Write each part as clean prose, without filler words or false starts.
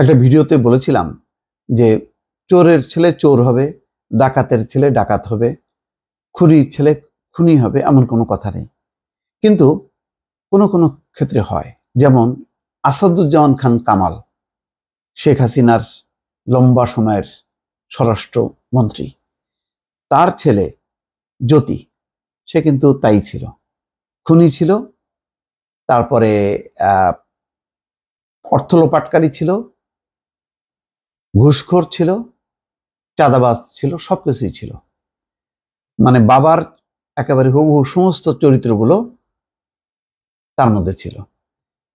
একটা ভিডিওতে বলেছিলাম যে চোরের ছেলে চোর হবে, ডাকাতের ছেলে ডাকাত হবে, খুনির ছেলে খুনি হবে, এমন কোনো কথা নেই। কিন্তু কোনো কোনো ক্ষেত্রে হয়। যেমন আসাদুজ্জামান খান কামাল, শেখ হাসিনার লম্বা সময়ের স্বরাষ্ট্রমন্ত্রী, তার ছেলে জ্যোতি, সে কিন্তু তাই ছিল, খুনি ছিল, তারপরে অর্থ লোপাটকারী ছিল, ঘুষখোর ছিল, চাঁদাবাজ ছিল, সবকিছুই ছিল। মানে বাবার একেবারে হুবহু সমস্ত চরিত্রগুলো তার মধ্যে ছিল।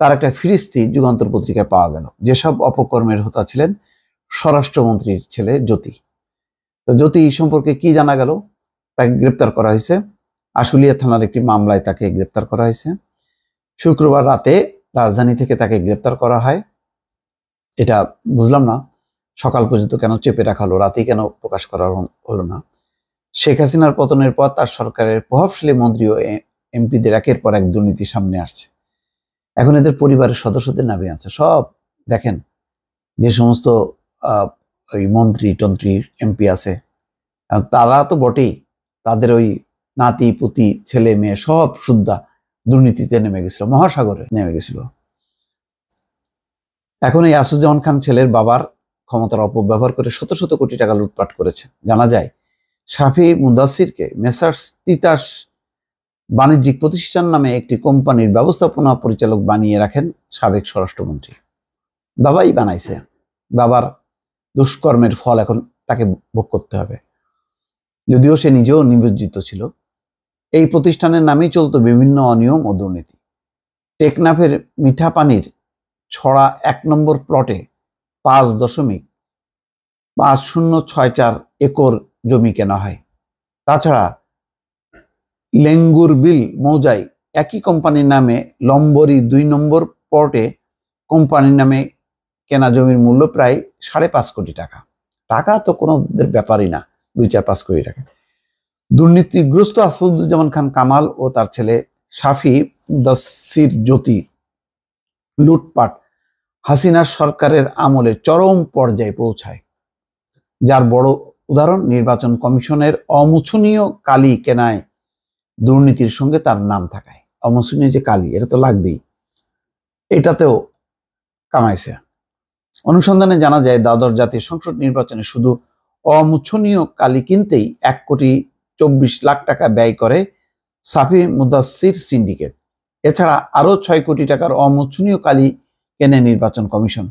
তার একটা ফিরিস্তি যুগান্তর পত্রিকায় পাওয়া গেল। যেসব অপকর্মের হোতা ছিলেন স্বরাষ্ট্রমন্ত্রীর ছেলে জ্যোতি। তো জ্যোতি সম্পর্কে কি জানা গেল? তাকে গ্রেপ্তার করা হয়েছে, আশুলিয়া থানার একটি মামলায় তাকে গ্রেপ্তার করা হয়েছে। শুক্রবার রাতে রাজধানী থেকে তাকে গ্রেপ্তার করা হয়। এটা বুঝলাম না সকাল পর্যন্ত কেন চেপে রাখা হলো, রাতেই কেন প্রকাশ করা হলো না। শেখ হাসিনার পতনের পর তার সরকারের প্রভাবশালী মন্ত্রী ও এমপিদের একের পর এক দুর্নীতি সামনে আসছে। এখন এদের পরিবারের সদস্যদের নামে আছে সব। দেখেন যে সমস্ত ওই মন্ত্রী টন্ত্রী এমপি আছে, তারা তো বটেই, তাদের ওই নাতি পুতি ছেলে মেয়ে সব সুদ্ধা দুর্নীতিতে নেমে গেছিল, মহাসাগরে নেমে গেছিল। এখন এই আসাদুজ্জামান খান ছেলের বাবার ক্ষমতার অপব্যবহার করে শত শত কোটি টাকা লুটপাট করেছে। জানা যায় শাফি মুদাসিরকে মেসার্স তিতাস বাণিজ্যিক প্রতিষ্ঠান নামে একটি কোম্পানির ব্যবস্থাপনা পরিচালক বানিয়ে রাখেন সাবেক স্বরাষ্ট্রমন্ত্রী। বাবাই বানাইছে, বাবার দুষ্কর্মের ফল এখন তাকে ভোগ করতে হবে, যদিও সে নিজেও নিমজ্জিত ছিল। এই প্রতিষ্ঠানের নামেই চলতো বিভিন্ন অনিয়ম ও দুর্নীতি। টেকনাফের মিঠা পানির ছড়া 1 নম্বর প্লটে 5.5064 একর জমি কেনা হয়। তাছাড়া লেঙ্গুরবিল মৌজায় একই কোম্পানির নামে লম্বরি 2 নম্বর প্লটে কোম্পানির নামে কেনা জমির মূল্য প্রায় 5.5 কোটি টাকা। টাকা তো কোনো ব্যাপারই না, 2-4-5 কোটি টাকা। দুর্নীতিগ্রস্ত আসাদুজ্জামান খান কামাল ও তার ছেলে শাফি মুদাসসির জ্যোতি লুটপাট হাসিনার সরকারের আমলে চরম পর্যায়ে পৌঁছায়, যার বড় উদাহরণ নির্বাচন কমিশনের অমোচনীয় কালি কেনায় দুর্নীতির সঙ্গে তার নাম থাকায়। অমোচনীয় যে কালি, এটা তো লাগবেই, এটাতেও কামাইছে। অনুসন্ধানে জানা যায় দ্বাদশ জাতীয় সংসদ নির্বাচনে শুধু অমোচনীয় কালি কিনতেই 1,24,00,000 টাকা ব্যয় করে শাফি মুদাসসির সিন্ডিকেট। এছাড়া আরো 6 কোটি টাকার অমোচনীয় কালি কেনে নির্বাচন কমিশন,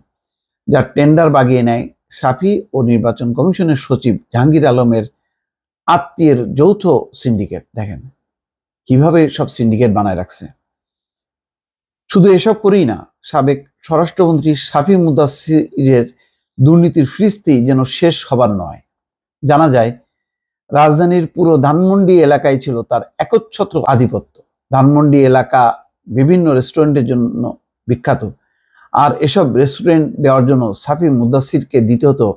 যার টেন্ডার বাগিয়ে নেয় শাফি ও নির্বাচন কমিশনের সচিব জাহাঙ্গীর আলমের আত্মীয়ের যৌথ সিন্ডিকেট। দেখেন কিভাবে সব সিন্ডিকেট বানায় রাখছে। শুধু এসব করেই না, সাবেক স্বরাষ্ট্রমন্ত্রী শাফি মুদাসসিরের দুর্নীতির ফিরিস্তি যেন শেষ হবার নয়। জানা যায় রাজধানীর পুরো ধানমন্ডি এলাকায় ছিল তার একচ্ছত্র আধিপত্য। ধানমন্ডি এলাকা বিভিন্ন রেস্টুরেন্টের জন্য বিখ্যাত, আর এসব রেস্টুরেন্ট দেওয়ার জন্য শাফি মুদাসসিরকে দিতে হতো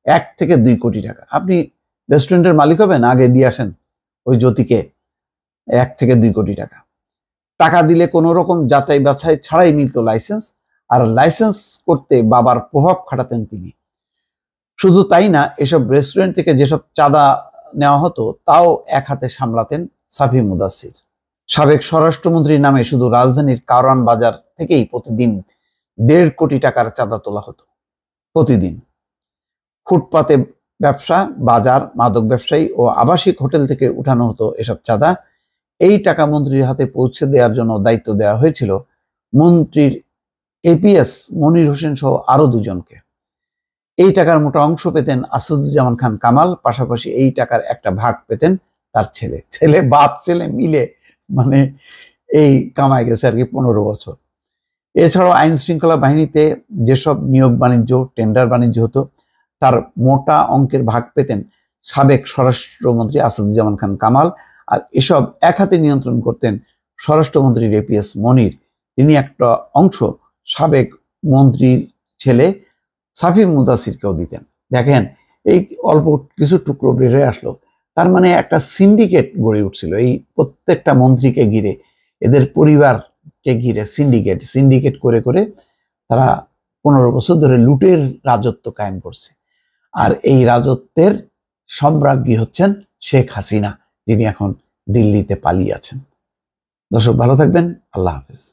1 থেকে 2 কোটি টাকা। আপনি রেস্টুরেন্টের মালিক হবেন, আগে দিয়ে আসেন ওই জ্যোতিকে 1 থেকে 2 কোটি টাকা। টাকা দিলে কোনো রকম যাচাই বাছাই ছাড়াই নিত লাইসেন্স, আর লাইসেন্স করতে বাবার প্রভাব খাটাতেন তিনি। শুধু তাই না, এসব রেস্টুরেন্ট থেকে যেসব চাঁদা নেওয়া হতো তাও এক হাতে সামলাতেন শাফি মুদাসসির। সাবেক স্বরাষ্ট্রমন্ত্রীর নামে শুধু রাজধানীর কারওয়ান বাজার থেকেই প্রতিদিন 1.5 কোটি টাকার চাঁদা তোলা হতো। প্রতিদিন ফুটপাতে ব্যবসা, বাজার, মাদক ব্যবসায়ী ও আবাসিক হোটেল থেকে উঠানো হতো এসব চাঁদা। এই টাকা মন্ত্রীর হাতে পৌঁছে দেওয়ার জন্য দায়িত্ব দেওয়া হয়েছিল মন্ত্রীর এপিএস মনির হোসেন সহ আরো 2 জনকে। এই টাকার মোটা অংশ পেতেন আসাদুজ্জামান খান কামাল, পাশাপাশি এই টাকার একটা ভাগ পেতেন তার ছেলে বাপ ছেলে মিলে, মানে এই কামায় গেছে আর কি 15 বছর। এছাড়াও আইন শৃঙ্খলা বাহিনীতে যেসব নিয়োগ বাণিজ্য, টেন্ডার বাণিজ্য হতো, তার মোটা অঙ্কের ভাগ পেতেন সাবেক স্বরাষ্ট্রমন্ত্রী আসাদুজ্জামান খান কামাল। আর এসব এক হাতে নিয়ন্ত্রণ করতেন স্বরাষ্ট্রমন্ত্রীর এপিএস মনির। তিনি একটা অংশ সাবেক মন্ত্রীর ছেলে শাফি মুদাসসিরকেও দিতেন। দেখেন এই অল্প কিছু টুকরো বের হয়ে আসলো, তার মানে একটা সিন্ডিকেট গড়ে উঠছিল এই প্রত্যেকটা মন্ত্রীকে ঘিরে, এদের পরিবারকে ঘিরে সিন্ডিকেট করে করে তারা 15 বছর ধরে লুটের রাজত্ব কায়েম করছে। আর এই রাজত্বের সম্রাজ্ঞী হচ্ছেন শেখ হাসিনা, যিনি এখন দিল্লিতে পালিয়ে আছেন। দর্শক ভালো থাকবেন, আল্লাহ হাফেজ।